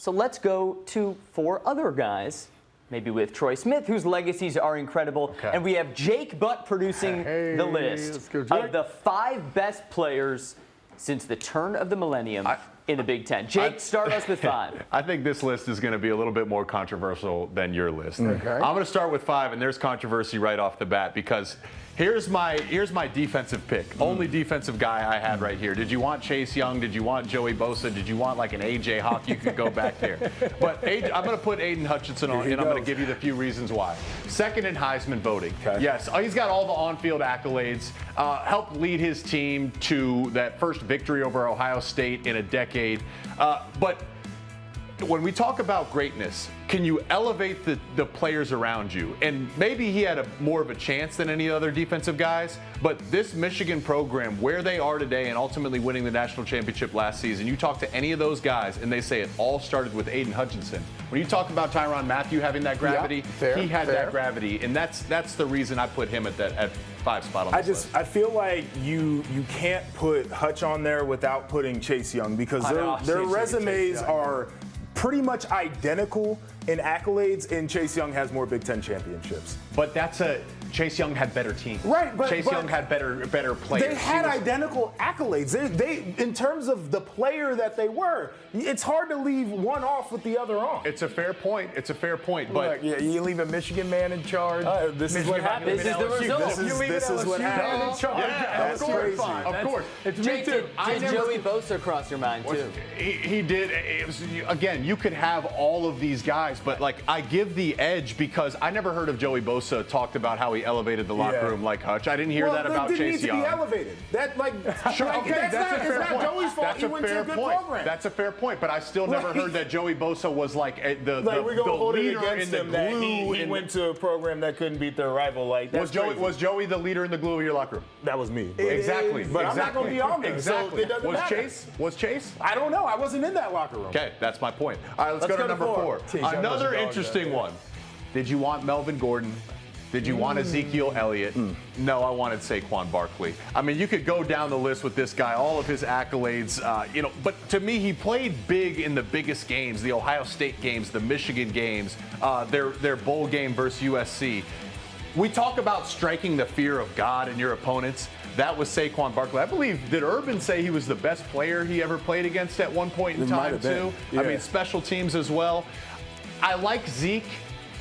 So let's go to 4 other guys, maybe with Troy Smith, whose legacies are incredible. Okay. And we have Jake Butt producing the list of the 5 best players since the turn of the millennium in the Big Ten. Jake, start us with 5. I think this list is going to be a little bit more controversial than your list. Okay. I'm going to start with 5, and there's controversy right off the bat because here's my defensive pick. Only defensive guy I had right here. Did you want Chase Young? Did you want Joey Bosa? Did you want like an A.J. Hawk? You could go back there. But I'm going to put Aiden Hutchinson on, and I'm going to give you the few reasons why. Second in Heisman voting. Okay. Yes, he's got all the on-field accolades. Helped lead his team to that first victory over Ohio State in a decade. But when we talk about greatness, can you elevate the players around you? And maybe he had more of a chance than any other defensive guys, but this Michigan program, where they are today and ultimately winning the national championship last season, you talk to any of those guys and they say it all started with Aiden Hutchinson. When you talk about Tyrann Mathieu having that gravity, he had that gravity, and that's the reason I put him at 5 spot on this list. I feel like you can't put Hutch on there without putting Chase Young because their resumes are pretty much identical in accolades, and Chase Young has more Big Ten championships. But Chase Young had better teams. Right, but Chase Young had better players. They had identical accolades. They in terms of the player that they were, it's hard to leave one off with the other on. It's a fair point. But look, you leave a Michigan man in charge. This is what happens. This is the result. This is what happens. Yeah, that's crazy. Of course. It's Jake, did Joey Bosa cross your mind too? He did. Again, you could have all of these guys, but like I give the edge because I never heard of Joey Bosa talked about how he elevated the locker room like Hutch. I didn't hear that about Chase Young. Didn't need to be elevated. That that's a fair point. Not Joey's fault. He went to a good program. That's a fair point, but I still never heard that Joey Bosa was like the leader in the glue. He went to a program that couldn't beat their rival. Like was Joey the leader in the glue of your locker room? That was me. Exactly. But I'm not going to be on there. Exactly. So it doesn't matter. Was Chase? I don't know. I wasn't in that locker room. Okay, that's my point. All right, let's go to number 4. Another interesting one. Did you want Melvin Gordon? Did you want Ezekiel Elliott? No, I wanted Saquon Barkley. I mean, you could go down the list with this guy, all of his accolades, but to me, he played big in the biggest games, the Ohio State games, the Michigan games, their bowl game versus USC. We talk about striking the fear of God in your opponents. That was Saquon Barkley. I believe, did Urban say he was the best player he ever played against at one point in time, too? Yeah. I mean, special teams as well. I like Zeke.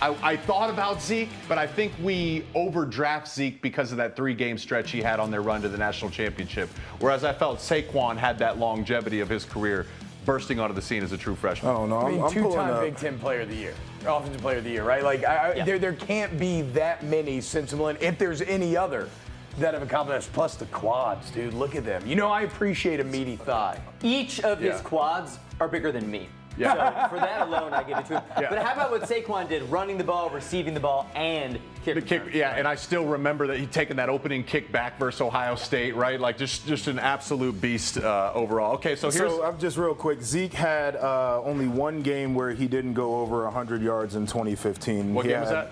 I thought about Zeke, but I think we overdraft Zeke because of that 3-game stretch he had on their run to the national championship. Whereas I felt Saquon had that longevity of his career bursting onto the scene as a true freshman. Oh, no. I mean, 2-time Big Ten Player of the Year, Offensive Player of the Year, right? Like, there can't be that many since Millennium, if there's any other that have accomplished. Plus the quads, dude. Look at them. I appreciate a meaty thigh. Each of his quads are bigger than me. Yeah. So for that alone, I give it to him. Yeah. But how about what Saquon did, running the ball, receiving the ball, and kick? Yeah, and I still remember that he'd taken that opening kick back versus Ohio State, right? Like just an absolute beast overall. Okay, so I'm just real quick. Zeke had only one game where he didn't go over 100 yards in 2015. What game was that?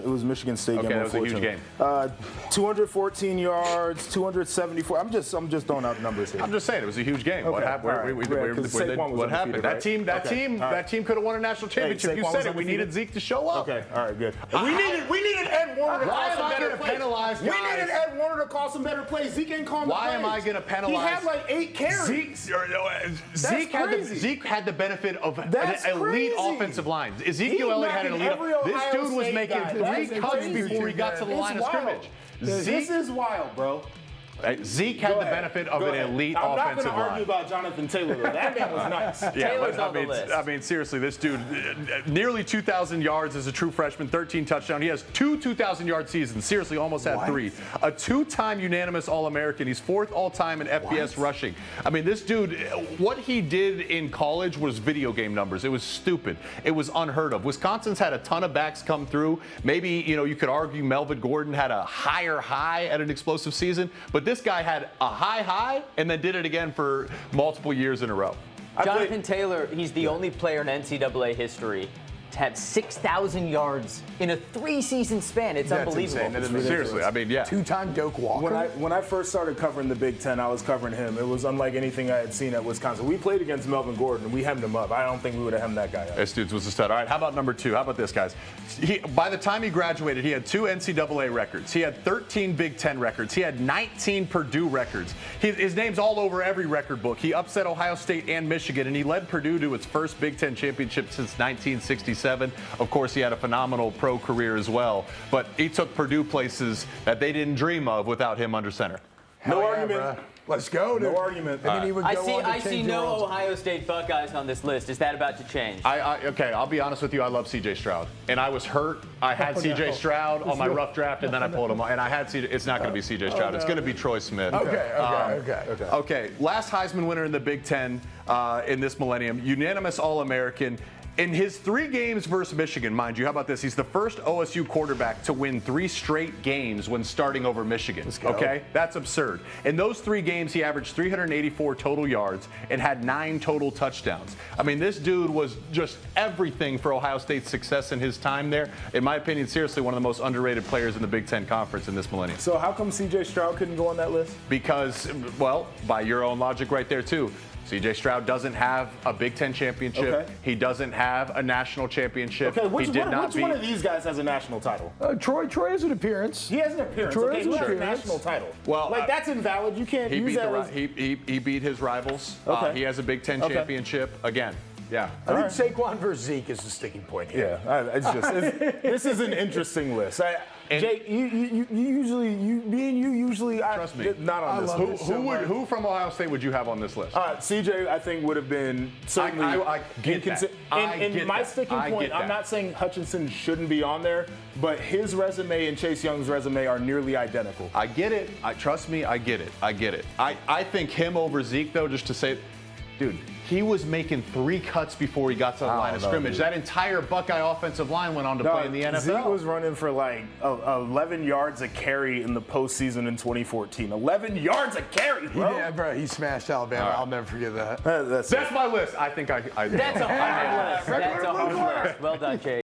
It was Michigan State game. Okay, that was a huge game. 214 yards, 274. I'm just throwing out numbers here. I'm just saying it was a huge game. Okay. What happened? What happened? That team could have won a national championship. You said it. We needed Zeke to show up. Okay, all right, good. We needed Ed Warner to call some better plays. Penalize guys? We needed Ed Warner to call some better plays. Zeke ain't calling the plays. Why am I going to penalize? He had like 8 carries. Zeke had the benefit of an elite offensive line. Ezekiel Elliott had an elite. This dude was making 3 cuts before he got to the line of scrimmage. This is wild, bro. Zeke had the benefit of an elite offensive line. I'm not going to argue about Jonathon Taylor, though. That man was nice. Taylor's on the list. I mean, seriously, this dude, nearly 2,000 yards as a true freshman, 13 touchdowns. He has 2 2,000-yard seasons. Seriously, almost had 3. A 2-time unanimous All-American. He's 4th all-time in FBS rushing. I mean, this dude, what he did in college was video game numbers. It was stupid. It was unheard of. Wisconsin's had a ton of backs come through. Maybe, you could argue Melvin Gordon had a higher high at an explosive season, but this guy had a high and then did it again for multiple years in a row. Jonathon Taylor, he's the only player in NCAA history to have 6,000 yards in a 3-season span. It's That's unbelievable. insane. That is ridiculous. Seriously, I mean, yeah. Two-time Doak Walker. When I first started covering the Big Ten, I was covering him. It was unlike anything I had seen at Wisconsin. We played against Melvin Gordon, and we hemmed him up. I don't think we would have hemmed that guy up. This dude was a stud. All right, how about number 2? How about this, guys? By the time he graduated, he had 2 NCAA records. He had 13 Big Ten records. He had 19 Purdue records. His name's all over every record book. He upset Ohio State and Michigan, and he led Purdue to its first Big Ten championship since 1967. Of course, he had a phenomenal pro career as well, but he took Purdue places that they didn't dream of without him under center. No Hell yeah, argument. bruh. Let's go, dude. No argument. And then he would go on to I see change no the world. Ohio State Buckeyes on this list. Is that about to change? Okay, I'll be honest with you. I love C.J. Stroud, and I was hurt. I had C.J. Stroud on my rough draft, and then I pulled him. And I had C.J. It's not going to be C.J. Stroud. It's going to be Troy Smith. Okay. Last Heisman winner in the Big Ten in this millennium. Unanimous All-American. In his 3 games versus Michigan, mind you, how about this? He's the first OSU quarterback to win 3 straight games when starting over Michigan. Let's go. Okay? That's absurd. In those 3 games, he averaged 384 total yards and had 9 total touchdowns. I mean, this dude was just everything for Ohio State's success in his time there. In my opinion, seriously, one of the most underrated players in the Big Ten Conference in this millennium. So how come C.J. Stroud couldn't go on that list? Because, well, by your own logic right there, too. C.J. Stroud doesn't have a Big Ten championship. Okay. He doesn't have a national championship. Okay, which he did not one of these guys has a national title? Troy has an appearance. He has an appearance. Troy Okay, has who an has a appearance. national title? Well, like that's invalid. You can't He use beat, that. the, As, he beat his rivals. Okay. He has a Big Ten Okay. championship. Again, yeah. I think Saquon versus Zeke is the sticking point here. yeah, this is an interesting list. Jake, you usually Trust me. not on this list. Who from Ohio State would you have on this list? CJ, I think would have been certainly. I get that. And my sticking point, I'm not saying Hutchinson shouldn't be on there, but his resume and Chase Young's resume are nearly identical. I get it. Trust me, I get it. I think him over Zeke, though, just to say, dude, he was making 3 cuts before he got to the line of scrimmage. Dude. That entire Buckeye offensive line went on to play in the NFL. Zeke was running for like 11 yards a carry in the postseason in 2014. 11 yards a carry, bro. Yeah, bro, he smashed Alabama. I'll never forget that. That's That's my list. I think I That's a hard list. That's a hard list. Well done, Jake.